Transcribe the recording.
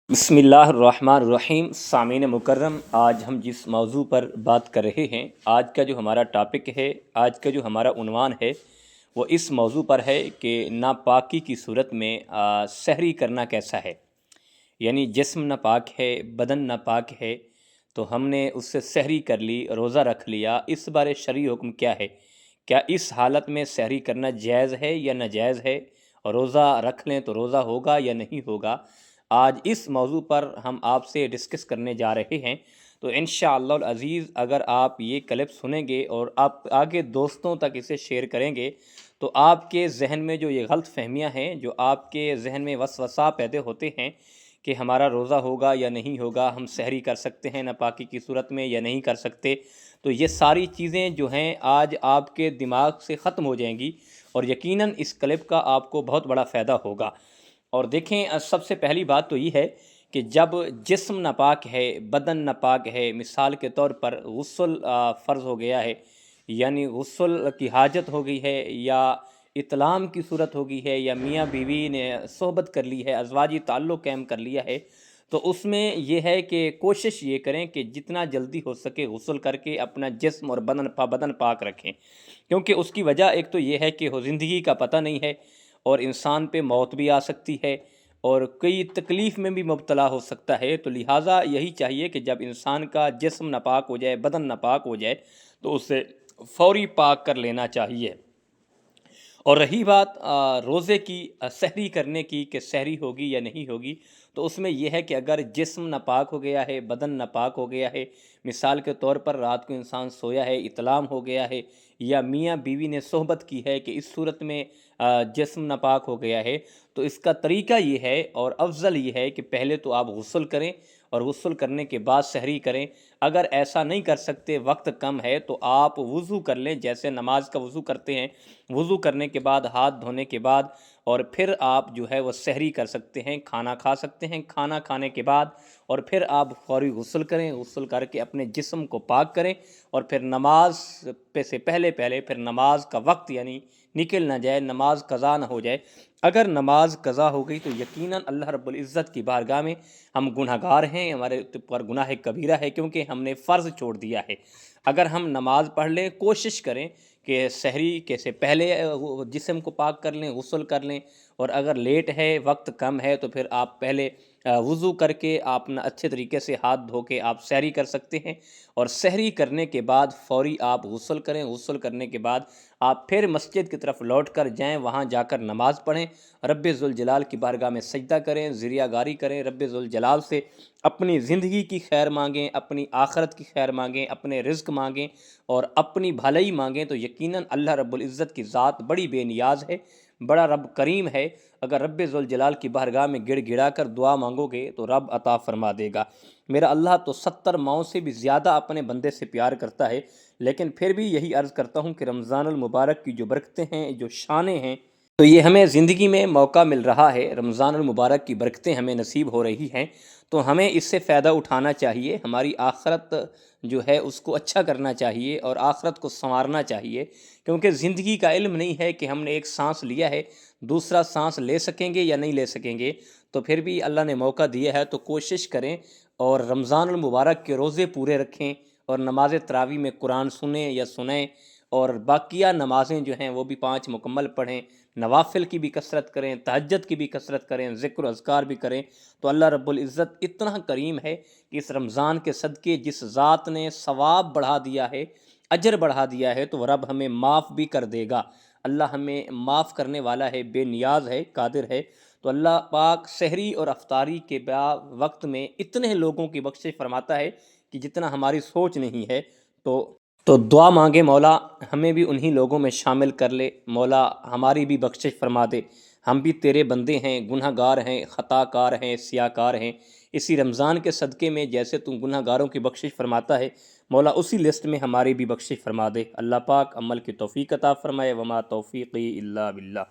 بسم اللہ الرحمن الرحیم۔ سامعین مکرم، آج ہم جس موضوع پر بات کر رہے ہیں، آج کا جو ہمارا ٹاپک ہے، آج کا جو ہمارا عنوان ہے، وہ اس موضوع پر ہے کہ ناپاکی کی صورت میں سحری کرنا کیسا ہے۔ یعنی جسم ناپاک ہے، بدن ناپاک ہے، تو ہم نے اس سے سحری کر لی، روزہ رکھ لیا، اس بارے شرعی حکم کیا ہے؟ کیا اس حالت میں سحری کرنا جائز ہے یا ناجائز ہے؟ اور روزہ رکھ لیں تو روزہ ہوگا یا نہیں ہوگا؟ آج اس موضوع پر ہم آپ سے ڈسکس کرنے جا رہے ہیں، تو انشاءاللہ العزیز اگر آپ یہ کلپ سنیں گے اور آپ آگے دوستوں تک اسے شیئر کریں گے تو آپ کے ذہن میں جو یہ غلط فہمیاں ہیں، جو آپ کے ذہن میں وسوسہ پیدا ہوتے ہیں کہ ہمارا روزہ ہوگا یا نہیں ہوگا، ہم سحری کر سکتے ہیں ناپاکی کی صورت میں یا نہیں کر سکتے، تو یہ ساری چیزیں جو ہیں آج آپ کے دماغ سے ختم ہو جائیں گی، اور یقیناً اس کلپ کا آپ کو بہت بڑا فائدہ ہوگا۔ اور دیکھیں، سب سے پہلی بات تو یہ ہے کہ جب جسم ناپاک ہے، بدن ناپاک ہے، مثال کے طور پر غسل فرض ہو گیا ہے، یعنی غسل کی حاجت ہو گئی ہے، یا اطلام کی صورت ہو گئی ہے، یا میاں بیوی نے صحبت کر لی ہے، ازواجی تعلق قائم کر لیا ہے، تو اس میں یہ ہے کہ کوشش یہ کریں کہ جتنا جلدی ہو سکے غسل کر کے اپنا جسم اور بدن پاک رکھیں، کیونکہ اس کی وجہ ایک تو یہ ہے کہ زندگی کا پتہ نہیں ہے، اور انسان پہ موت بھی آ سکتی ہے، اور کئی تکلیف میں بھی مبتلا ہو سکتا ہے، تو لہٰذا یہی چاہیے کہ جب انسان کا جسم ناپاک ہو جائے، بدن ناپاک ہو جائے، تو اسے فوری پاک کر لینا چاہیے۔ اور رہی بات روزے کی، سحری کرنے کی کہ سحری ہوگی یا نہیں ہوگی، تو اس میں یہ ہے کہ اگر جسم ناپاک ہو گیا ہے، بدن ناپاک ہو گیا ہے، مثال کے طور پر رات کو انسان سویا ہے، اطلام ہو گیا ہے، یا میاں بیوی نے صحبت کی ہے، کہ اس صورت میں جسم ناپاک ہو گیا ہے، تو اس کا طریقہ یہ ہے اور افضل یہ ہے کہ پہلے تو آپ غسل کریں، اور غسل کرنے کے بعد سحری کریں۔ اگر ایسا نہیں کر سکتے، وقت کم ہے، تو آپ وضو کر لیں، جیسے نماز کا وضو کرتے ہیں، وضو کرنے کے بعد، ہاتھ دھونے کے بعد، اور پھر آپ جو ہے وہ سحری کر سکتے ہیں، کھانا کھا سکتے ہیں، کھانا کھانے کے بعد، اور پھر آپ فوری غسل کریں، غسل کر کے اپنے جسم کو پاک کریں، اور پھر نماز سے پہلے پھر نماز کا وقت یعنی نکل نہ جائے، نماز قضا نہ ہو جائے۔ اگر نماز قضا ہو گئی تو یقیناً اللہ رب العزت کی بارگاہ میں ہم گناہ گار ہیں، ہمارے پر گناہ کبیرہ ہے، کیونکہ ہم نے فرض چھوڑ دیا ہے۔ اگر ہم نماز پڑھ لیں، کوشش کریں کہ سحری کے سے پہلے جسم کو پاک کر لیں، غسل کر لیں، اور اگر لیٹ ہے، وقت کم ہے، تو پھر آپ پہلے وضو کر کے آپ اچھے طریقے سے ہاتھ دھو کے آپ سحری کر سکتے ہیں، اور سحری کرنے کے بعد فوری آپ غسل کریں، غسل کرنے کے بعد آپ پھر مسجد کی طرف لوٹ کر جائیں، وہاں جا کر نماز پڑھیں، رب ذوالجلال کی بارگاہ میں سجدہ کریں، ذریعہ گاری کریں، رب ذوالجلال سے اپنی زندگی کی خیر مانگیں، اپنی آخرت کی خیر مانگیں، اپنے رزق مانگیں، اور اپنی بھلائی مانگیں، تو یقیناً اللہ رب العزت کی ذات بڑی بے نیاز ہے، بڑا رب کریم ہے۔ اگر رب ذوالجلال کی بارگاہ میں گڑ گڑا کر دعا مانگو گے تو رب عطا فرما دے گا۔ میرا اللہ تو 70 ماؤں سے بھی زیادہ اپنے بندے سے پیار کرتا ہے، لیکن پھر بھی یہی عرض کرتا ہوں کہ رمضان المبارک کی جو برکتیں ہیں، جو شانیں ہیں، تو یہ ہمیں زندگی میں موقع مل رہا ہے، رمضان المبارک کی برکتیں ہمیں نصیب ہو رہی ہیں، تو ہمیں اس سے فائدہ اٹھانا چاہیے، ہماری آخرت جو ہے اس کو اچھا کرنا چاہیے، اور آخرت کو سنوارنا چاہیے، کیونکہ زندگی کا علم نہیں ہے کہ ہم نے ایک سانس لیا ہے، دوسرا سانس لے سکیں گے یا نہیں لے سکیں گے، تو پھر بھی اللہ نے موقع دیا ہے تو کوشش کریں، اور رمضان المبارک کے روزے پورے رکھیں، اور نماز تراویح میں قرآن سنیں یا سنیں، اور باقیہ نمازیں جو ہیں وہ بھی 5 مکمل پڑھیں، نوافل کی بھی کثرت کریں، تہجد کی بھی کثرت کریں، ذکر و اذکار بھی کریں، تو اللہ رب العزت اتنا کریم ہے کہ اس رمضان کے صدقے جس ذات نے ثواب بڑھا دیا ہے، اجر بڑھا دیا ہے، تو وہ رب ہمیں معاف بھی کر دے گا۔ اللہ ہمیں معاف کرنے والا ہے، بے نیاز ہے، قادر ہے۔ تو اللہ پاک سحری اور افطاری کے وقت میں اتنے لوگوں کی بخشش فرماتا ہے کہ جتنا ہماری سوچ نہیں ہے، تو دعا مانگے مولا ہمیں بھی انہی لوگوں میں شامل کر لے، مولا ہماری بھی بخشش فرما دے، ہم بھی تیرے بندے ہیں، گناہ گار ہیں، خطا کار ہیں، سیاہ کار ہیں، اسی رمضان کے صدقے میں جیسے تو گناہ گاروں کی بخشش فرماتا ہے، مولا اسی لسٹ میں ہماری بھی بخشش فرما دے۔ اللہ پاک عمل کی توفیق عطا فرمائے، وما توفیقی الا باللہ۔